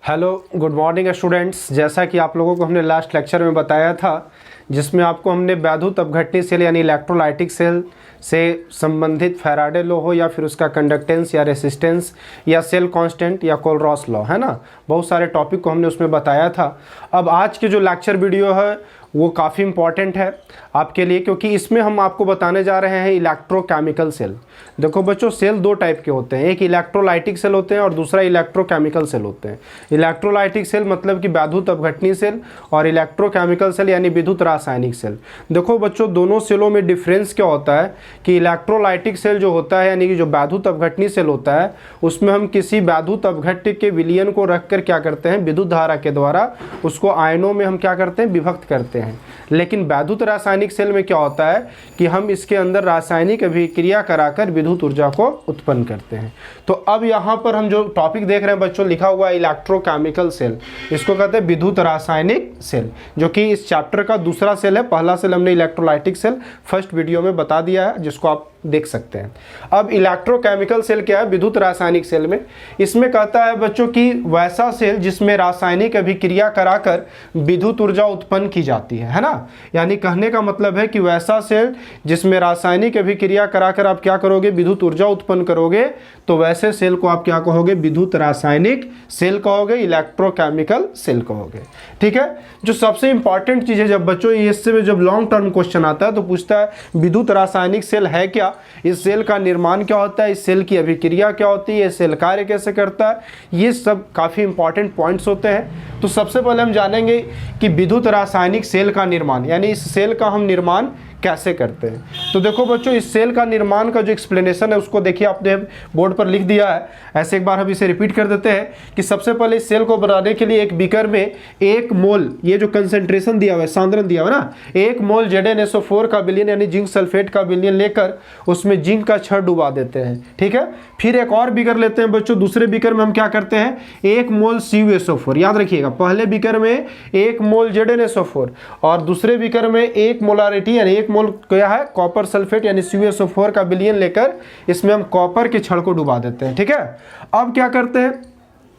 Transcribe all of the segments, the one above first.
Hello good morning students. जैसा कि आप लोगों को हमने लास्ट लेक्चर में बताया था, जिसमें आपको हमने वैद्युत अपघटनी सेल यानी इलेक्ट्रोलाइटिक सेल से संबंधित फैराडे लॉ हो या फिर उसका कंडक्टेंस या रेसिस्टेंस या सेल कांस्टेंट या कोलरॉस लॉ, है ना, बहुत सारे टॉपिक को हमने उसमें बताया था। अब आज की जो लेक्चर वीडियो है वो काफ़ी इम्पॉर्टेंट है आपके लिए, क्योंकि इसमें हम आपको बताने जा रहे हैं इलेक्ट्रोकेमिकल सेल। देखो बच्चों, सेल दो टाइप के होते हैं, एक इलेक्ट्रोलाइटिक सेल होते हैं और दूसरा इलेक्ट्रोकेमिकल सेल होते हैं। इलेक्ट्रोलाइटिक सेल मतलब कि वैद्युत अपघटनी सेल, और इलेक्ट्रोकेमिकल सेल यानी विद्युत रासायनिक सेल। देखो बच्चों, दोनों सेलों में डिफरेंस क्या होता है कि इलेक्ट्रोलाइटिक सेल जो होता है यानी कि जो वैद्युत अपघटनी सेल होता है, उसमें हम किसी वैद्युत अपघट्य के विलयन को रखकर क्या करते हैं, विद्युत धारा के द्वारा उसको आयनों में हम क्या करते हैं, विभक्त करते हैं। लेकिन वैद्युत रासायनिक सेल में क्या होता है कि हम इसके अंदर रासायनिक अभिक्रिया कराकर विद्युत ऊर्जा को उत्पन्न करते हैं। तो अब यहाँ पर हम जो टॉपिक देख रहे हैं बच्चों, लिखा हुआ है इलेक्ट्रोकेमिकल सेल, इसको कहते हैं विद्युत रासायनिक सेल, जो कि इस चैप्टर का दूसरा सेल है। पहला सेल हमने इलेक्ट्रोलाइटिक सेल फर्स्ट वीडियो में बता दिया है, जिसको आप देख सकते हैं। अब इलेक्ट्रोकेमिकल सेल क्या है, विद्युत रासायनिक सेल में इसमें कहता है बच्चों कि वैसा सेल जिसमें रासायनिक अभिक्रिया कराकर विद्युत ऊर्जा उत्पन्न की जाती है ना। यानी कहने का मतलब है कि वैसा सेल जिसमें रासायनिक अभिक्रिया कराकर आप क्या करोगे, विद्युत ऊर्जा उत्पन्न करोगे, तो वैसे सेल को आप क्या कहोगे, विद्युत रासायनिक सेल कहोगे, इलेक्ट्रोकेमिकल सेल कहोगे। ठीक है। जो सबसे इंपॉर्टेंट चीज है, जब बच्चों इससे जब लॉन्ग टर्म क्वेश्चन आता है तो पूछता है विद्युत रासायनिक सेल है क्या, इस सेल का निर्माण क्या होता है, इस सेल की अभिक्रिया क्या होती है, ये सेल कार्य कैसे करता है, ये सब काफी इंपॉर्टेंट पॉइंट्स होते हैं। तो सबसे पहले हम जानेंगे कि विद्युत रासायनिक सेल का निर्माण यानी इस सेल का हम निर्माण कैसे करते हैं। तो देखो बच्चों, इस सेल का निर्माण का जो एक्सप्लेनेशन है उसको देखिए, आपने बोर्ड पर लिख दिया है। ऐसे एक बार हम इसे रिपीट कर देते हैं कि सबसे पहले इस सेल को बनाने के लिए एक बीकर में 1 मोल, ये जो कंसेंट्रेशन दिया हुआ है, सांद्रण दिया हुआ है ना, 1 मोल ZnSO4 का विलयन यानी जिंक सल्फेट का विलयन लेकर उसमें जिंक का छड़ डुबा देते हैं। ठीक है। फिर एक और बीकर लेते हैं बच्चों, दूसरे बीकर में हम क्या करते हैं, 1 मोल CuSO4, याद रखिएगा, पहले बीकर में 1 मोल ZnSO4 और दूसरे बीकर में 1 मोलारिटी यानी 1 मोल क्या है, कॉपर सल्फेट यानी CuSO4 का विलयन लेकर इसमें हम कॉपर के छड़ को डुबा देते हैं। ठीक है। अब क्या करते हैं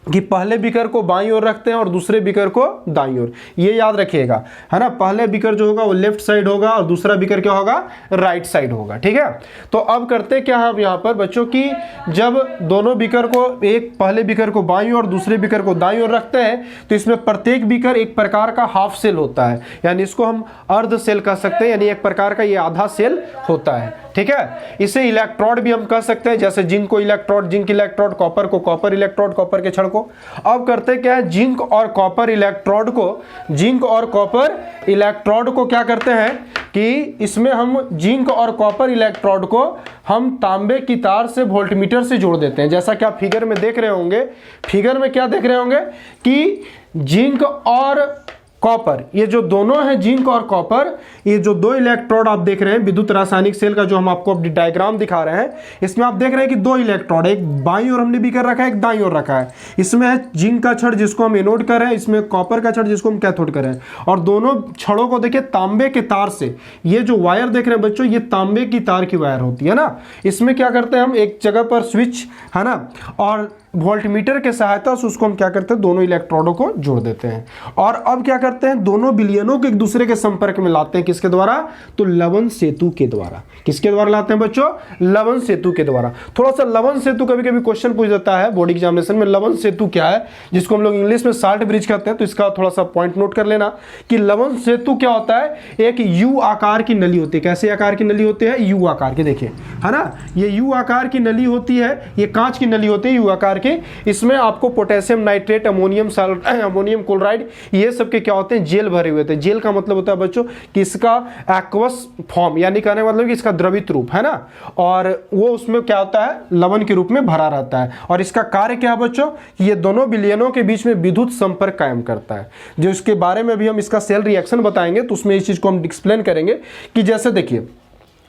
कि पहले बीकर को बाईं ओर रखते हैं और दूसरे बीकर को दाईं ओर, ये याद रखिएगा, है ना। पहले बीकर जो होगा वो लेफ्ट साइड होगा और दूसरा बीकर क्या होगा, राइट साइड होगा। ठीक है। तो अब करते क्या है, अब यहाँ पर बच्चों की जब दोनों बीकर को, एक पहले बीकर को बाईं ओर दूसरे बीकर को दाईं ओर रखते हैं, तो इसमें प्रत्येक बीकर एक प्रकार का हाफ सेल होता है, यानी इसको हम अर्ध सेल कह सकते हैं, यानी एक प्रकार का ये आधा सेल होता है। ठीक है। इसे इलेक्ट्रोड भी हम कह सकते हैं, जैसे जिंक को इलेक्ट्रोड, जिंक इलेक्ट्रोड, कॉपर को कॉपर इलेक्ट्रोड, कॉपर के छड़ को। अब करते क्या है, जिंक और कॉपर इलेक्ट्रोड को, जिंक और कॉपर इलेक्ट्रोड को क्या करते हैं कि इसमें हम जिंक और कॉपर इलेक्ट्रोड को हम तांबे की तार से वोल्टमीटर से जोड़ देते हैं। जैसा कि आप फिगर में देख रहे होंगे, फिगर में क्या देख रहे होंगे कि जिंक और कॉपर, ये जो दोनों है जिंक और कॉपर, ये जो दो इलेक्ट्रोड आप देख रहे हैं विद्युत रासायनिक सेल का, जो हम आपको डायग्राम दिखा रहे हैं, इसमें आप देख रहे हैं कि 2 इलेक्ट्रोड, एक बाईं ओर हमने भी कर रखा है, एक दाईं ओर रखा है। इसमें है जिंक का छड़ जिसको हम एनोड कर रहे हैं, इसमें कॉपर का छड़ जिसको हम कैथोड कर रहे हैं, और दोनों छड़ों को देखिए तांबे के तार से, ये जो वायर देख रहे हैं बच्चों, ये तांबे की तार की वायर होती है ना। इसमें क्या करते हैं हम, एक जगह पर स्विच, है ना, और वोल्टमीटर के सहायता से उसको हम क्या करते हैं, दोनों इलेक्ट्रोडों को जोड़ देते हैं। और अब क्या करते हैं, दोनों विलयनों को एक दूसरे के संपर्क में लाते हैं, किसके द्वारा, तो लवण सेतु के द्वारा। किसके द्वारा लाते हैं बच्चों, लवण सेतु के द्वारा। थोड़ा सा लवण सेतु कभी कभी क्वेश्चन पूछ जाता है बोर्ड एग्जामिनेशन में, लवण सेतु क्या है, जिसको हम लोग इंग्लिश में साल्ट ब्रिज कहते हैं। तो इसका थोड़ा सा पॉइंट नोट कर लेना कि लवण सेतु क्या होता है, एक यू आकार की नली होती है। कैसे आकार की नली होती है, यू आकार की, देखिए, है ना, ये यू आकार की नली होती है, ये कांच की नली होती है यू आकार की। इसमें आपको potassium nitrate, ammonium ammonium chloride, ये सब के क्या होते हैं, जेल भरे हुए थे। जेल का मतलब होता है बच्चों कि इसका एक्वस फॉर्म, यानी कहने का मतलब कि इसका द्रवित रूप, है ना, और वो उसमें क्या होता है, लवण के रूप में भरा रहता है। और इसका कार्य क्या है बच्चों, ये दोनों विलयनों के बीच में विद्युत संपर्क कायम करता है, जो इसके बारे में भी हम इसका सेल रिएक्शन बताएंगे, तो उसमें इस चीज को हम एक्सप्लेन करेंगे कि जैसे देखिए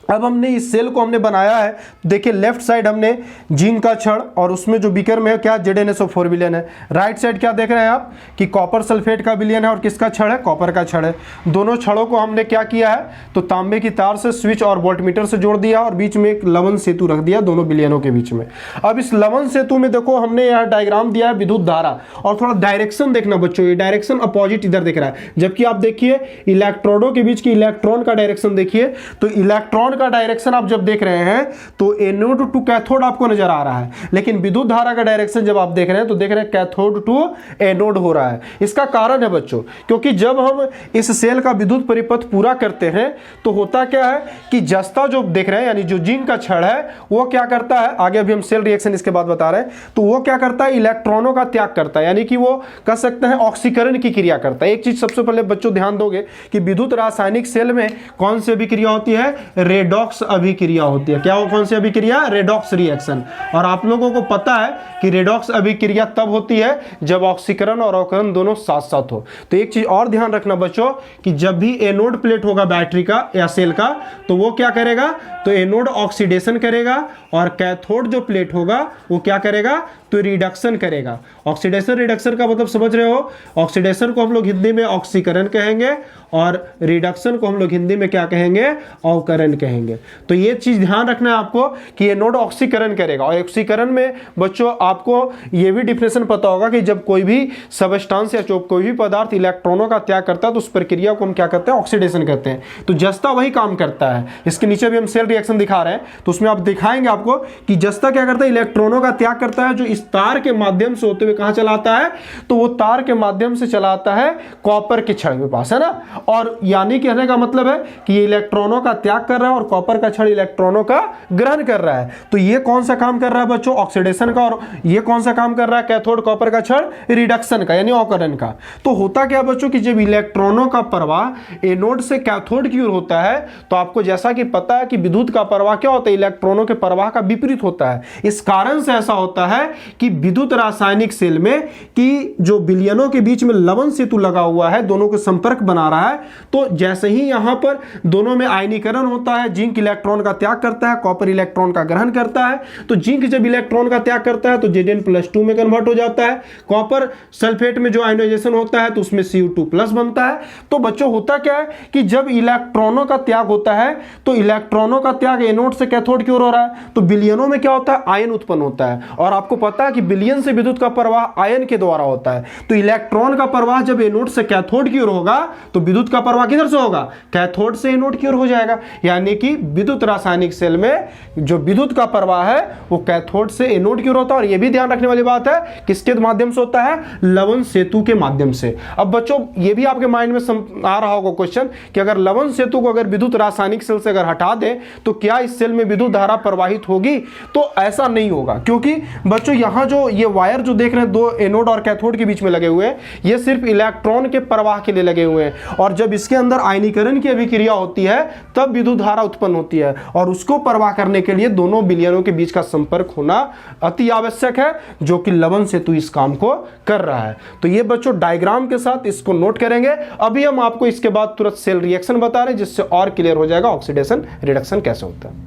अब हमने इस सेल को हमने बनाया है, देखिए लेफ्ट साइड हमने जिंक का छड़ और उसमें जो बीकर में है क्या ZnSO4 विलियन है। राइट साइड क्या देख रहे हैं आप कि कॉपर सल्फेट का विलियन है और किसका छड़ है, कॉपर का छड़ है। दोनों छड़ों को हमने क्या किया है तो तांबे की तार से स्विच और वोल्टमीटर से जोड़ दिया और बीच में एक लवण सेतु रख दिया दोनों विलियनों के बीच में। अब इस लवण सेतु में देखो हमने यहाँ डायग्राम दिया है विद्युत धारा, और थोड़ा डायरेक्शन देखना बच्चों, ये डायरेक्शन अपोजिट इधर दिख रहा है, जबकि आप देखिए इलेक्ट्रोडों के बीच की इलेक्ट्रॉन का डायरेक्शन देखिए, तो इलेक्ट्रॉन का डायरेक्शन आप जब देख रहे हैं तो एनोड टू कैथोड आपको नजर आ रहा है, लेकिन विद्युत धारा का डायरेक्शन जब आप देख रहे हैं तो देख रहे हैं कैथोड टू एनोड हो रहा है। इसका कारण है बच्चों, क्योंकि जब हम इस सेल का विद्युत परिपथ पूरा करते हैं तो होता क्या है कि जस्ता जो देख रहे हैं यानी जो जिंक का छड़ है वो क्या करता है, आगे अभी हम सेल रिएक्शन इसके बाद बता रहे हैं, तो वो क्या करता है इलेक्ट्रॉनों का त्याग करता है, यानी कि वो कह सकते हैं ऑक्सीकरण की क्रिया करता है। एक चीज सबसे पहले बच्चों ध्यान दोगे कि विद्युत रासायनिक सेल में कौन सी अभिक्रिया होती है, रेडॉक्स अभिक्रिया होती है। क्या वो कौन सी अभिक्रिया, रेडॉक्स रिएक्शन। और आप लोगों को पता है कि रेडॉक्स अभिक्रिया तब होती है जब ऑक्सीकरण और अवकरण दोनों साथ साथ हो। तो एक चीज और ध्यान रखना बच्चों कि जब भी एनोड प्लेट होगा बैटरी का या सेल का तो वो क्या करेगा, तो एनोड ऑक्सीडेशन करेगा और कैथोड जो प्लेट होगा वो क्या करेगा, तो रिडक्शन करेगा। ऑक्सीडेशन रिडक्शन का मतलब समझ रहे हो, ऑक्सीडेशन को हम लोग हिंदी में ऑक्सीकरण कहेंगे और रिडक्शन को हम लोग हिंदी में क्या कहेंगे, अवकरण कहेंगे। तो ये चीज ध्यान रखना है आपको कि एनोड ऑक्सीकरण करेगा। और ऑक्सीकरण में बच्चों आपको ये भी डिफिनेशन पता होगा कि जब कोई भी सबस्टांस या कोई भी पदार्थ इलेक्ट्रॉनों का त्याग करता है तो उस प्रक्रिया को हम क्या करते हैं, ऑक्सीडेशन करते हैं। तो जस्ता वही काम करता है। इसके नीचे भी हम सेल रिएक्शन दिखा रहे हैं तो उसमें आप दिखाएंगे आपको कि जस्ता क्या करता है, इलेक्ट्रॉनों का त्याग करता है, जो इस तार के माध्यम से होते हुए कहां चलाता है, तो वो तार के माध्यम से चलाता है कॉपर के छड़ के पास, है ना। और यानी कहने का मतलब है कि ये इलेक्ट्रॉनों का त्याग कर रहा है और कॉपर का छड़ इलेक्ट्रॉनों का ग्रहण कर रहा है। तो ये कौन सा काम कर रहा है बच्चों, ऑक्सीडेशन का। और ये कौन सा काम कर रहा है, कैथोड कॉपर का छड़ रिडक्शन का यानी अवकरण का। तो होता क्या बच्चों कि जब इलेक्ट्रॉनों का प्रवाह एनोड से कैथोड की ओर होता है तो आपको जैसा कि पता है कि विद्युत का प्रवाह क्या होता है, इलेक्ट्रॉनों के प्रवाह का विपरीत होता है। इस कारण से ऐसा होता है कि विद्युत रासायनिक सेल में कि जो विलयनों के बीच में लवण सेतु लगा हुआ है, दोनों को संपर्क बना रहा है, तो जैसे ही यहां पर दोनों में आयनीकरण होता है, जिंक इलेक्ट्रॉन का त्याग करता है, कॉपर इलेक्ट्रॉन का ग्रहण करता है। तो जिंक जब इलेक्ट्रॉन का त्याग करता है तो Zn+2 में कन्वर्ट हो जाता है। कॉपर सल्फेट में जो आयनाइजेशन होता है तो उसमें Cu2+ बनता है। तो बच्चों होता क्या है कि जब इलेक्ट्रॉनों का त्याग होता है तो इलेक्ट्रॉनों का त्याग एनोड से कैथोड की ओर हो रहा है, तो विलयनों में क्या होता है, आयन उत्पन्न होता है। और आपको पता है कि विलयन से विद्युत का प्रवाह आयन के द्वारा होता है। तो इलेक्ट्रॉन का प्रवाह जब एनोड से कैथोड की ओर होगा तो विद्युत का प्रवाह किधर से होगा, कैथोड से एनोड की ओर हो जाएगा। यानी कि विद्युत रासायनिक सेल में जो विद्युत का प्रवाह है वो कैथोड से एनोड की ओर होता है। और यह भी ध्यान रखने वाली बात है किसके माध्यम से होता है, लवण सेतु के माध्यम से। अब बच्चों ये भी आपके माइंड में आ रहा होगा क्वेश्चन कि अगर लवण सेतु को अगर विद्युत रासायनिक सेल से अगर हटा दे तो क्या इस सेल में विद्युत धारा प्रवाहित होगी, तो ऐसा नहीं होगा। क्योंकि बच्चों यहां जो ये वायर जो देख रहे हैं दो एनोड और कैथोड के बीच में लगे हुए हैं, ये सिर्फ इलेक्ट्रॉन के प्रवाह के लिए लगे हुए हैं। और जब इसके अंदर आयनीकरण की अभिक्रिया होती है तब विद्युत धारा उत्पन्न होती है, और उसको प्रवाह करने के लिए दोनों विलयनों के बीच का संपर्क होना अति आवश्यक है, जो कि लवण सेतु इस काम को कर रहा है। तो ये बच्चों डायग्राम के साथ इसको नोट करेंगे। अभी हम आपको इसके बाद तुरंत सेल रिएक्शन बता रहे हैं जिससे और क्लियर हो जाएगा ऑक्सीडेशन रिडक्शन कैसे होता है।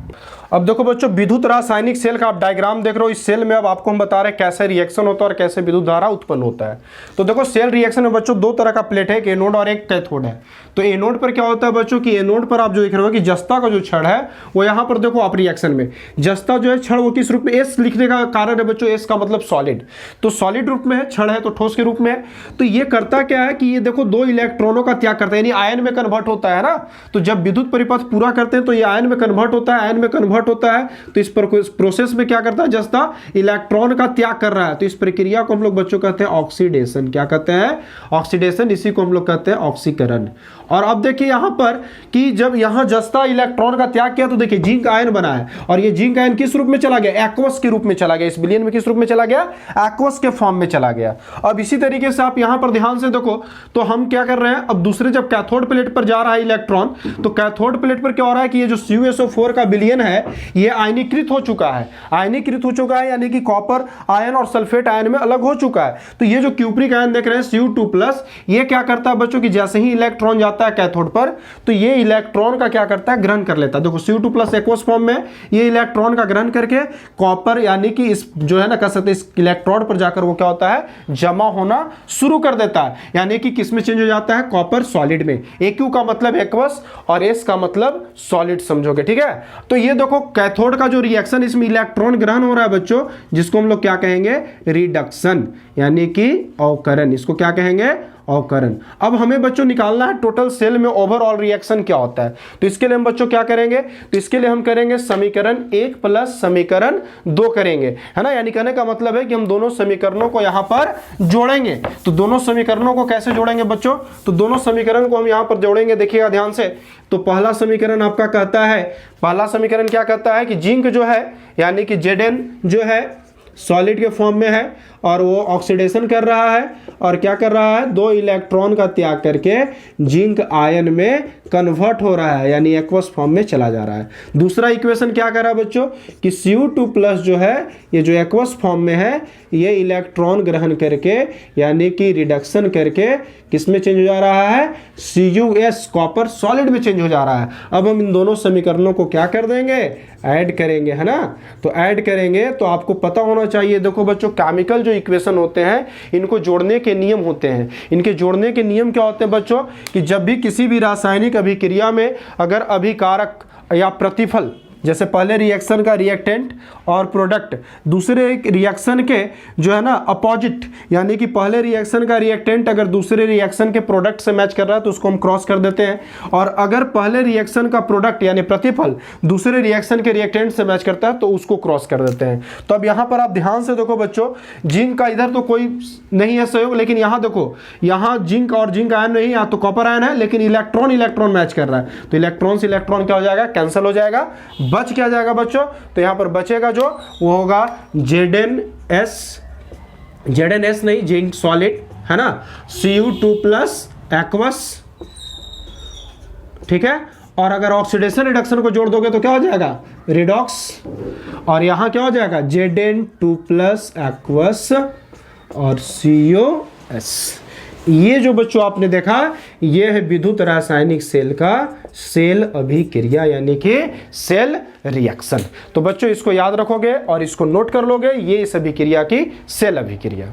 अब देखो बच्चों विद्युत रासायनिक सेल का आप डायग्राम देख रहे हो। इस सेल में अब आपको हम बता रहे हैं कैसे रिएक्शन होता है और कैसे विद्युत धारा उत्पन्न होता है। तो देखो सेल रिएक्शन में बच्चों दो तरह का प्लेट है, एक एनोड और एक कैथोड है। तो एनोड पर क्या होता है बच्चों कि एनोड पर आप जो देख रहे हो कि जस्ता का जो छड़ है वो यहाँ पर देखो आप रिएक्शन में जस्ता जो है छड़ वो किस रूप में, एस लिखने का कारण है बच्चों, एस का मतलब सॉलिड। तो सॉलिड रूप में है, छड़ है तो ठोस के रूप में है। तो ये करता क्या है कि ये देखो दो इलेक्ट्रॉनों का त्याग करता है, यानी आयन में कन्वर्ट होता है ना। तो जब विद्युत परिपथ पूरा करते हैं तो ये आयन में कन्वर्ट होता है, आयन में कन्वर्ट होता है। तो इस प्रोसेस में क्या करता है, जस्ता इलेक्ट्रॉन का त्याग कर रहा है। तो इस प्रक्रिया को हम लोग बच्चों कहते हैं ऑक्सीडेशन। क्या कहते हैं, ऑक्सीडेशन। इसी को हम लोग कहते हैं ऑक्सीकरण। और अब देखिए यहां पर कि जब यहां जस्ता इलेक्ट्रॉन का त्याग किया तो देखिए जिंक आयन बना है, और ये जिंक आयन किस रूप में चला गया, एक्वस के रूप में चला गया। इस विलयन में किस रूप में चला गया, एक्वस के फॉर्म में चला गया। अब इसी तरीके से आप यहां पर ध्यान से देखो तो हम क्या कर रहे हैं, अब दूसरे जब कैथोड प्लेट पर जा रहा है इलेक्ट्रॉन, तो कैथोड प्लेट पर क्या हो रहा है कि ये जो CuSO4 का विलयन है ये आयनीकृत हो चुका है, आयनीकृत हो चुका है, यानी कि कॉपर आयन और सल्फेट आयन में अलग हो चुका है। तो ये जो क्यूप्रिक आयन देख रहे हैं Cu2+, ये क्या करता है बच्चों कि जैसे ही इलेक्ट्रॉन जाता है कैथोड पर, तो ये इलेक्ट्रॉन का क्या करता है, ग्रहण कर लेता है। देखो Cu2+ एक्वस फॉर्म में, ये इलेक्ट्रॉन का ग्रहण करके कॉपर यानी कि इस जो है ना कह सकते इस इलेक्ट्रोड पर जाकर वो क्या होता है, जमा होना शुरू कर देता है। यानी कि किस में चेंज हो जाता है, कॉपर सॉलिड में। Aq का मतलब एक्वस और S का मतलब सॉलिड समझोगे, ठीक है। तो ये देखो कैथोड का जो रिएक्शन, इसमें इलेक्ट्रॉन ग्रहण हो रहा है बच्चों, जिसको हम लोग क्या कहेंगे, रिडक्शन यानी कि अवकरण। इसको क्या कहेंगे, अवकरण। अब हमें बच्चों निकालना है टोटल सेल में ओवरऑल रिएक्शन क्या होता है। तो इसके लिए हम बच्चों क्या करेंगे, तो इसके लिए हम करेंगे समीकरण 1 प्लस समीकरण 2 करेंगे, है ना। यानी कहने का मतलब है कि हम दोनों समीकरणों को यहां पर जोड़ेंगे। तो दोनों समीकरणों को कैसे जोड़ेंगे बच्चों, तो दोनों समीकरण को हम यहां पर जोड़ेंगे, देखिएगा ध्यान से। तो पहला समीकरण आपका कहता है, पहला समीकरण क्या कहता है कि जिंक जो है यानी कि Zn जो है सॉलिड के फॉर्म में है और वो ऑक्सीडेशन कर रहा है और क्या कर रहा है, 2 इलेक्ट्रॉन का त्याग करके जिंक आयन में कन्वर्ट हो रहा है, यानी एक्वस फॉर्म में चला जा रहा है। दूसरा इक्वेशन क्या कर रहा है बच्चों कि Cu2+ जो है ये जो एक्वस फॉर्म में है, ये इलेक्ट्रॉन ग्रहण करके यानी कि रिडक्शन करके किस में चेंज हो जा रहा है, Cus कॉपर सॉलिड में चेंज हो जा रहा है। अब हम इन दोनों समीकरणों को क्या कर देंगे, ऐड करेंगे, है ना। तो ऐड करेंगे तो आपको पता होना चाहिए, देखो बच्चों केमिकल जो इक्वेशन होते हैं इनको जोड़ने के नियम होते हैं। इनके जोड़ने के नियम क्या होते हैं बच्चों कि जब भी किसी भी रासायनिक अभिक्रिया में अगर अभिकारक या प्रतिफल, जैसे पहले रिएक्शन का रिएक्टेंट और प्रोडक्ट दूसरे रिएक्शन के जो है ना अपोजिट, यानी कि पहले रिएक्शन का रिएक्टेंट अगर दूसरे रिएक्शन के प्रोडक्ट से मैच कर रहा है तो उसको हम क्रॉस कर देते हैं। और अगर पहले रिएक्शन का प्रोडक्ट यानी प्रतिफल दूसरे रिएक्शन के रिएक्टेंट से मैच करता है तो उसको क्रॉस कर देते हैं। तो अब यहाँ पर आप ध्यान से देखो बच्चों, जिंक का इधर तो कोई नहीं है सहयोग, लेकिन यहाँ देखो, यहाँ जिंक और जिंक आयन नहीं, यहाँ तो कॉपर आयन है, लेकिन इलेक्ट्रॉन इलेक्ट्रॉन मैच कर रहा है। तो इलेक्ट्रॉन से इलेक्ट्रॉन क्या हो जाएगा, कैंसिल हो जाएगा, बच क्या जाएगा बच्चों, तो यहां पर बचेगा जो वो होगा ZnS, ZnS नहीं जिंक सॉलिड, है ना, Cu2+ एक्वस, ठीक है। और अगर ऑक्सीडेशन रिडक्शन को जोड़ दोगे तो क्या हो जाएगा, रिडॉक्स, और यहां क्या हो जाएगा Zn2+ एक्वस और COS। ये जो बच्चों आपने देखा, ये है विद्युत रासायनिक सेल का सेल अभिक्रिया यानी कि सेल रिएक्शन। तो बच्चों इसको याद रखोगे और इसको नोट कर लोगे, ये इस अभिक्रिया की सेल अभिक्रिया।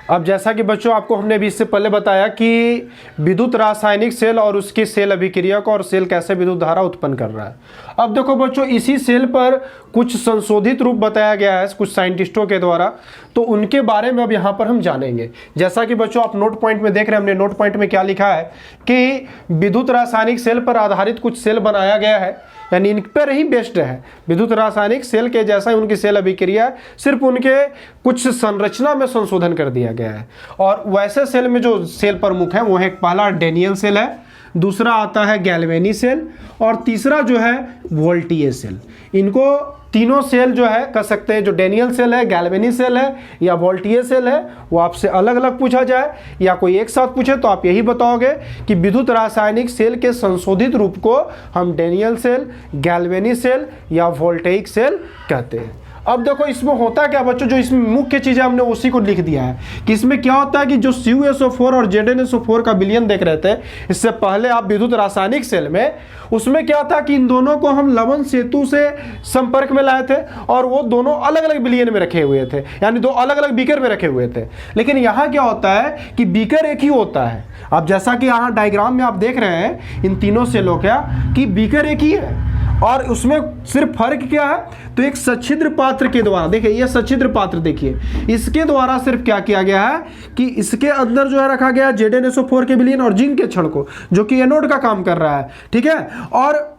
अब जैसा कि बच्चों आपको हमने भी इससे पहले बताया कि विद्युत रासायनिक सेल और उसकी सेल अभिक्रिया को और सेल कैसे विद्युत धारा उत्पन्न कर रहा है। अब देखो बच्चों, इसी सेल पर कुछ संशोधित रूप बताया गया है कुछ साइंटिस्टों के द्वारा, तो उनके बारे में अब यहाँ पर हम जानेंगे। जैसा कि बच्चों आप नोट पॉइंट में देख रहे हैं, हमने नोट पॉइंट में क्या लिखा है कि विद्युत रासायनिक सेल पर आधारित कुछ सेल बनाया गया है, यानी इन पर ही बेस्ड है। विद्युत रासायनिक सेल के जैसा ही उनकी सेल अभिक्रिया, सिर्फ उनके कुछ संरचना में संशोधन कर दिया गया है। और वैसे सेल में जो सेल प्रमुख है वो है, पहला डेनियल सेल है, दूसरा आता है गैल्वेनी सेल और तीसरा जो है वोल्टिए सेल। इनको तीनों सेल जो है कह सकते हैं, जो डेनियल सेल है, गैल्वेनी सेल है या वोल्टिए सेल है, वो आपसे अलग अलग पूछा जाए या कोई एक साथ पूछे तो आप यही बताओगे कि विद्युत रासायनिक सेल के संशोधित रूप को हम डेनियल सेल, गैल्वेनी सेल या वोल्टेइक सेल कहते हैं। अब देखो इसमें होता क्या बच्चों, जो इसमें मुख्य चीज़ है हमने उसी को लिख दिया है कि इसमें क्या होता है कि जो CuSO4 और ZnSO4 का विलयन देख रहे थे इससे पहले आप विद्युत रासायनिक सेल में, उसमें क्या था कि इन दोनों को हम लवण सेतु से संपर्क में लाए थे और वो दोनों अलग अलग विलयन में रखे हुए थे, यानी दो अलग अलग बीकर में रखे हुए थे। लेकिन यहाँ क्या होता है कि बीकर एक ही होता है। अब जैसा कि यहाँ डायग्राम में आप देख रहे हैं इन तीनों सेलों का कि बीकर एक ही है और उसमें सिर्फ फर्क क्या है, तो एक सच्छिद्र पात्र के द्वारा, देखिए ये सच्छिद्र पात्र, देखिए इसके द्वारा सिर्फ क्या किया गया है कि इसके अंदर जो है रखा गया ZnSO4 के विलयन और जिंक के क्षण को, जो कि एनोड का काम कर रहा है, ठीक है। और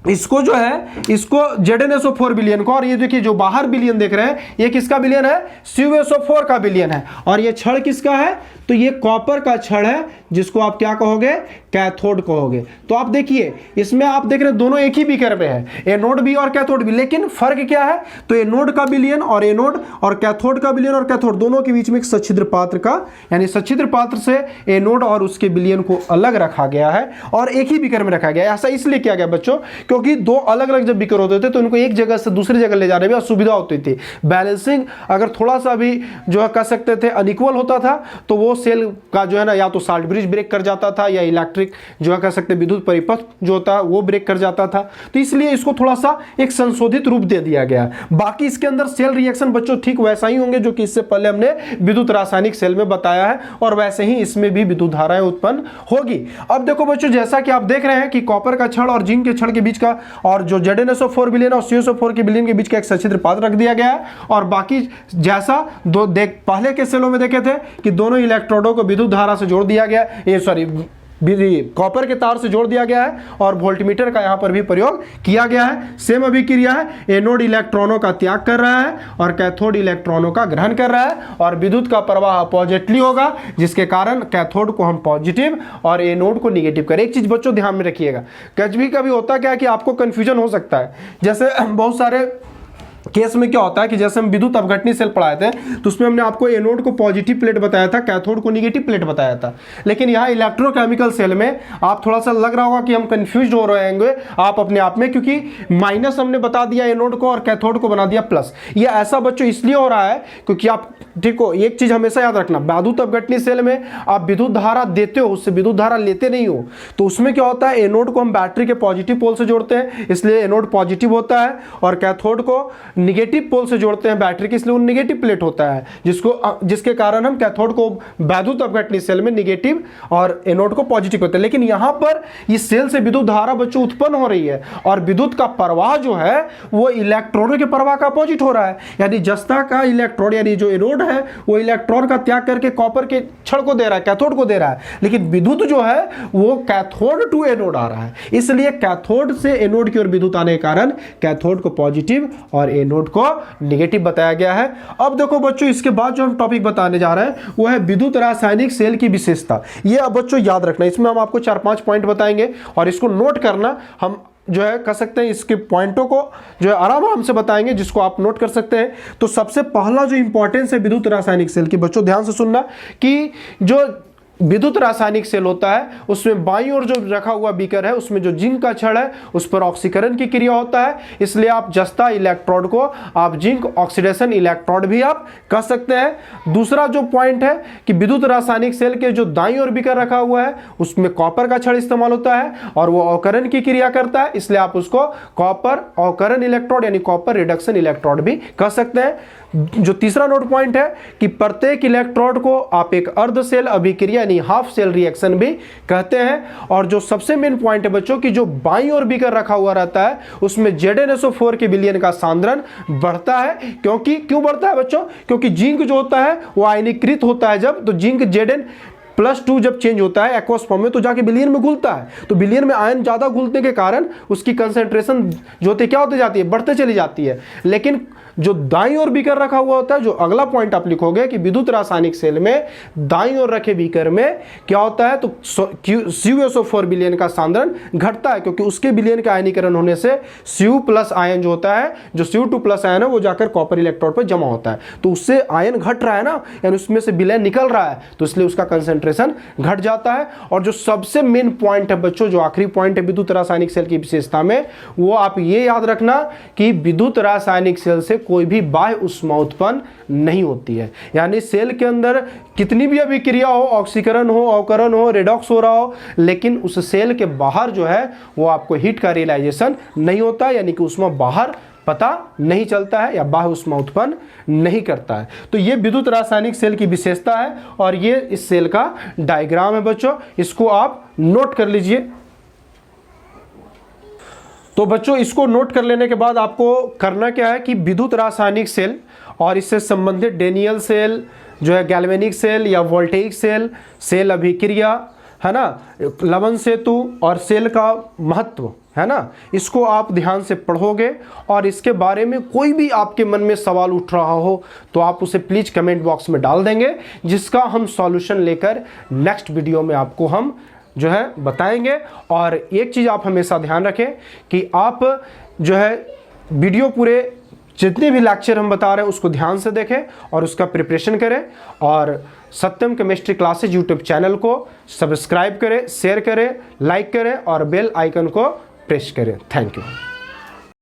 इसको जो है, इसको ZnSO4 विलयन को, और ये देखिए जो बाहर विलयन देख रहे हैं ये किसका विलयन है, CuSO4 का विलयन है। और ये छड़ किसका है, तो ये कॉपर का छड़ है जिसको आप क्या कहोगे, कैथोड कहोगे। तो आप देखिए इसमें आप देख रहे हैं दोनों एक ही बीकर में है, एनोड भी और कैथोड भी, लेकिन फर्क क्या है, तो एनोड का विलयन और एनोड और कैथोड का विलयन और कैथोड दोनों के बीच में एक सच्छिद्र पात्र का, यानी सच्छिद्र पात्र से एनोड और उसके विलयन को अलग रखा गया है और एक ही बीकर में रखा गया है। ऐसा इसलिए किया गया बच्चों क्योंकि दो अलग अलग जब बीकर होते थे तो इनको एक जगह से दूसरी जगह ले जाने में असुविधा होती थी। बैलेंसिंग अगर थोड़ा सा भी जो है कह सकते थे अनइक्वल होता था तो वो सेल का जो है ना या तो साल्ट ब्रिज ब्रेक कर जाता था या इलेक्ट्रिक जो है कह सकते विद्युत परिपथ जो होता है वो ब्रेक कर जाता था। तो इसलिए इसको थोड़ा सा एक संशोधित रूप दे दिया गया। बाकी इसके अंदर सेल रिएक्शन बच्चों ठीक वैसा ही होंगे जो कि इससे पहले हमने विद्युत रासायनिक सेल में बताया है, और वैसे ही इसमें भी विद्युत धाराएं उत्पन्न होगी। अब देखो बच्चों, जैसा कि आप देख रहे हैं कि कॉपर का छड़ और जिंक के छड़ के बीच का और जो ZnSO4 विलयन और CuSO4 के विलयन के बीच का एक सचित्र पाथ रख दिया गया है। और बाकी जैसा पहले के सेलों में देखे थे कि दोनों इलेक्ट्रोडों को विद्युत धारा से जोड़ दिया गया, ये सॉरी कॉपर के तार से जोड़ दिया गया है, और वोल्टमीटर का यहां पर भी प्रयोग किया गया है। सेम अभिक्रिया है, एनोड इलेक्ट्रॉनों का त्याग कर रहा है और कैथोड इलेक्ट्रॉनों का ग्रहण कर रहा है, और विद्युत का प्रवाह अपोजिटली होगा, जिसके कारण कैथोड को हम पॉजिटिव और एनोड को निगेटिव करें। एक चीज बच्चों ध्यान में रखिएगा, कभी होता क्या है कि आपको कंफ्यूजन हो सकता है। जैसे बहुत सारे केस में क्या होता है कि जैसे हम विद्युत अपघटनी सेल पढ़ाए थे तो उसमें हमने आपको एनोड को पॉजिटिव प्लेट बताया था, कैथोड को नेगेटिव प्लेट बताया था। लेकिन यहाँ इलेक्ट्रोकेमिकल सेल में आप थोड़ा सा लग रहा होगा कि हम कंफ्यूज हो रहे होंगे आप अपने आप में, क्योंकि माइनस हमने बता दिया एनोड को और कैथोड को बना दिया प्लस। ये ऐसा बच्चों इसलिए हो रहा है क्योंकि आप ठीक हो, एक चीज हमेशा याद रखना, विद्युत अपघटनी सेल में आप विद्युत धारा देते हो, उससे विद्युत धारा लेते नहीं हो। तो उसमें क्या होता है, एनोड को हम बैटरी के पॉजिटिव पोल से जोड़ते हैं, इसलिए एनोड पॉजिटिव होता है, और कैथोड को निगेटिव पोल से जोड़ते हैं बैटरी के, इसलिए वो निगेटिव प्लेट होता है, जिसके कारण हम कैथोड को विद्युत अपघटनी सेल में निगेटिव और एनोड को पॉजिटिव होते हैं। लेकिन यहां पर इस सेल से विद्युत धारा बच्चों उत्पन्न हो रही है, और विद्युत का प्रवाह जो है वो इलेक्ट्रॉनों के प्रवाह का अपोजिट हो रहा है। यानी जस्ता का इलेक्ट्रॉन यानी जो एनोड है वो इलेक्ट्रॉन का त्याग करके कॉपर के छड़ को दे रहा है, कैथोड को दे रहा है, लेकिन विद्युत जो है वो कैथोड टू एनोड आ रहा है। इसलिए कैथोड से एनोड की ओर विद्युत आने के कारण कैथोड को पॉजिटिव और एनोड को नेगेटिव बताया गया है। अब देखो बच्चों, इसके बाद जो हम टॉपिक बताने जा रहे हैं वो है विद्युत रासायनिक सेल की विशेषता। ये अब बच्चों याद रखना, इसमें हम आपको 4-5 पॉइंट बताएंगे और इसको नोट करना। हम जो है कह सकते हैं इसके पॉइंटों को जो है आराम से बताएंगे, जिसको आप नोट कर सकते हैं। तो सबसे पहला जो इंपॉर्टेंस है विद्युत रासायनिक सेल की, बच्चों ध्यान से सुनना कि जो विद्युत रासायनिक सेल होता है उसमें बाईं ओर जो रखा हुआ बीकर है उसमें जो जिंक का छड़ है उस पर ऑक्सीकरण की क्रिया होता है, इसलिए आप जस्ता इलेक्ट्रोड को आप जिंक ऑक्सीडेशन इलेक्ट्रोड भी आप कह सकते हैं। दूसरा जो पॉइंट है कि विद्युत रासायनिक सेल के जो दाईं ओर बीकर रखा हुआ है उसमें कॉपर का छड़ इस्तेमाल होता है और वो अवकरण की क्रिया करता है, इसलिए आप उसको कॉपर अवकरण इलेक्ट्रोड यानी कॉपर रिडक्शन इलेक्ट्रोड भी कह सकते हैं। जो तीसरा नोट पॉइंट है कि प्रत्येक इलेक्ट्रोड को आप एक अर्ध सेल अभिक्रिया यानी हाफ सेल रिएक्शन भी कहते हैं। और जो सबसे मेन पॉइंट है बच्चों की जो बाईं ओर बीकर रखा हुआ रहता है उसमें ZnSO4 के विलयन का सांद्रण बढ़ता है। क्यों बढ़ता है बच्चों? क्योंकि जिंक जो होता है वो आयनीकृत होता है, जब तो जिंक Zn+2 जब चेंज होता है एक्वस फॉर्म में तो जाके विलयन में घुलता है, तो विलयन में आयन ज्यादा घुलने के कारण उसकी कंसेंट्रेशन जो होती है क्या होती जाती है, बढ़ते चली जाती है। लेकिन जो दाईं ओर बीकर रखा हुआ होता है, जो अगला पॉइंट आप लिखोगे कि विद्युत रासायनिक सेल में दाईं ओर रखे बीकर में क्या होता है तो CuSO4 विलयन का सांद्रण घटता है, क्योंकि उसके विलयन का आयनीकरण होने से Cu+ आयन जो होता है, जो Cu2+ आयन है वो जाकर कॉपर इलेक्ट्रोड पर जमा होता है, तो उससे आयन घट रहा है ना, यानी उसमें से विलयन निकल रहा है, तो इसलिए उसका कंसेंट्रेशन घट जाता है। और जो सबसे मेन पॉइंट है बच्चों, जो आखिरी पॉइंट है विद्युत रासायनिक सेल की विशेषता में, वो आप ये याद रखना कि विद्युत रासायनिक सेल से कोई भी बाह्य ऊष्मा उत्पन्न नहीं होती है। यानी सेल के अंदर कितनी भी अभिक्रिया हो, ऑक्सीकरण हो, अवकरण हो, रेडॉक्स हो रहा हो, लेकिन उस सेल के बाहर जो है वो आपको हीट का रियलाइजेशन नहीं होता, यानी कि ऊष्मा बाहर पता नहीं चलता है या बाह्य ऊष्मा उत्पन्न नहीं करता है। तो ये विद्युत रासायनिक सेल की विशेषता है और ये इस सेल का डायग्राम है बच्चों, इसको आप नोट कर लीजिए। तो बच्चों इसको नोट कर लेने के बाद आपको करना क्या है कि विद्युत रासायनिक सेल और इससे संबंधित डेनियल सेल जो है, गैल्वेनिक सेल या वोल्टेइक सेल, सेल अभिक्रिया है ना, लवण सेतु और सेल का महत्व है ना, इसको आप ध्यान से पढ़ोगे। और इसके बारे में कोई भी आपके मन में सवाल उठ रहा हो तो आप उसे प्लीज कमेंट बॉक्स में डाल देंगे, जिसका हम सॉल्यूशन लेकर नेक्स्ट वीडियो में आपको हम जो है बताएंगे। और एक चीज़ आप हमेशा ध्यान रखें कि आप जो है वीडियो पूरे जितने भी लेक्चर हम बता रहे हैं उसको ध्यान से देखें और उसका प्रिपरेशन करें, और सत्यम केमिस्ट्री क्लासेज यूट्यूब चैनल को सब्सक्राइब करें, शेयर करें, लाइक करें और बेल आइकन को प्रेस करें। Thank you.